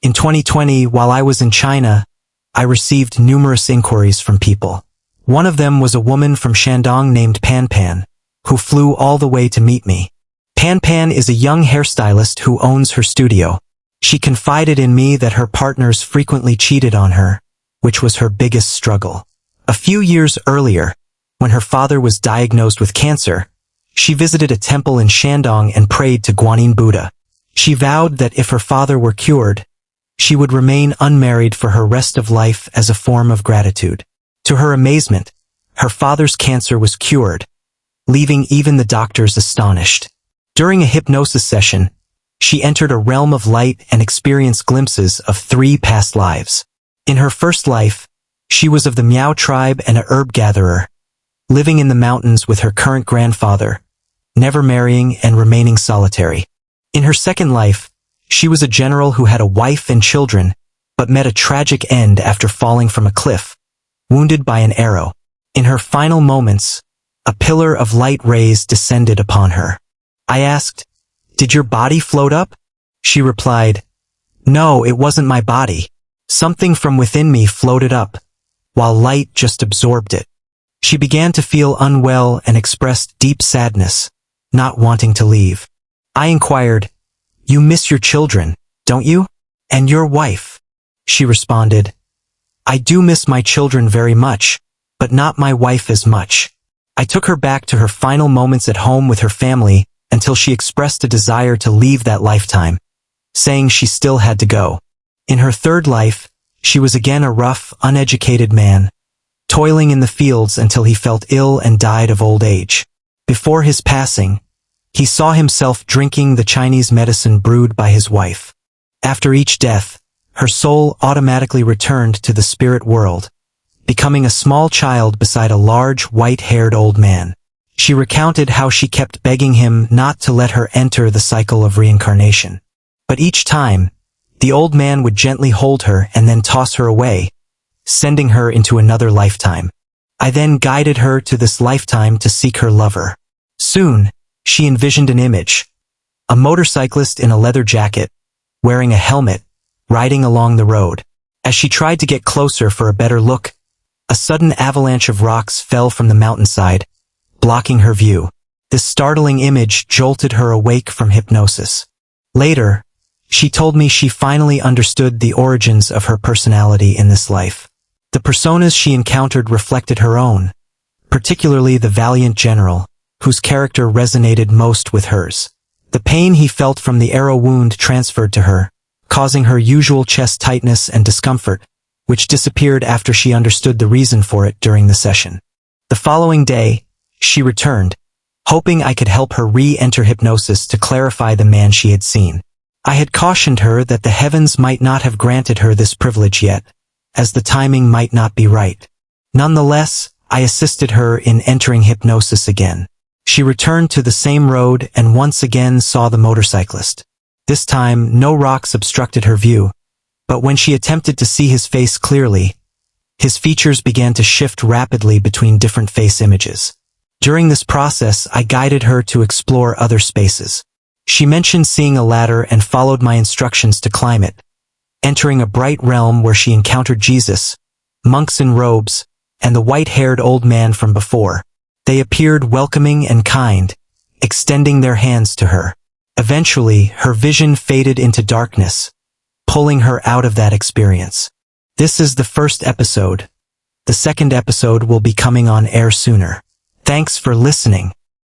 In 2020, while I was in China, I received numerous inquiries from people. One of them was a woman from Shandong named Pan Pan, who flew all the way to meet me. Pan Pan is a young hairstylist who owns her studio. She confided in me that her partners frequently cheated on her, which was her biggest struggle. A few years earlier, when her father was diagnosed with cancer, she visited a temple in Shandong and prayed to Guanyin Buddha. She vowed that if her father were cured, she would remain unmarried for her rest of life as a form of gratitude. To her amazement, her father's cancer was cured, leaving even the doctors astonished. During a hypnosis session, she entered a realm of light and experienced glimpses of 3 past lives. In her first life, she was of the Miao tribe and a herb gatherer, living in the mountains with her current grandfather, never marrying and remaining solitary. In her second life, she was a general who had a wife and children, but met a tragic end after falling from a cliff, wounded by an arrow. In her final moments, a pillar of light rays descended upon her. I asked, "Did your body float up?" She replied, "No, it wasn't my body. Something from within me floated up, while light just absorbed it." She began to feel unwell and expressed deep sadness, not wanting to leave. I inquired, "You miss your children, don't you? And your wife?" She responded, "I do miss my children very much, but not my wife as much." I took her back to her final moments at home with her family until she expressed a desire to leave that lifetime, saying she still had to go. In her third life, she was again a rough, uneducated man, toiling in the fields until he felt ill and died of old age. Before his passing, he saw himself drinking the Chinese medicine brewed by his wife. After each death, her soul automatically returned to the spirit world, becoming a small child beside a large, white-haired old man. She recounted how she kept begging him not to let her enter the cycle of reincarnation. But each time, the old man would gently hold her and then toss her away, sending her into another lifetime. I then guided her to this lifetime to seek her lover. Soon, she envisioned an image: a motorcyclist in a leather jacket, wearing a helmet, riding along the road. As she tried to get closer for a better look, a sudden avalanche of rocks fell from the mountainside, blocking her view. This startling image jolted her awake from hypnosis. Later, she told me she finally understood the origins of her personality in this life. The personas she encountered reflected her own, particularly the valiant general, whose character resonated most with hers. The pain he felt from the arrow wound transferred to her, causing her usual chest tightness and discomfort, which disappeared after she understood the reason for it during the session. The following day, she returned, hoping I could help her re-enter hypnosis to clarify the man she had seen. I had cautioned her that the heavens might not have granted her this privilege yet, as the timing might not be right. Nonetheless, I assisted her in entering hypnosis again. She returned to the same road and once again saw the motorcyclist. This time, no rocks obstructed her view, but when she attempted to see his face clearly, his features began to shift rapidly between different face images. During this process, I guided her to explore other spaces. She mentioned seeing a ladder and followed my instructions to climb it, entering a bright realm where she encountered Jesus, monks in robes, and the white-haired old man from before. They appeared welcoming and kind, extending their hands to her. Eventually, her vision faded into darkness, pulling her out of that experience. This is the first episode. The second episode will be coming on air sooner. Thanks for listening.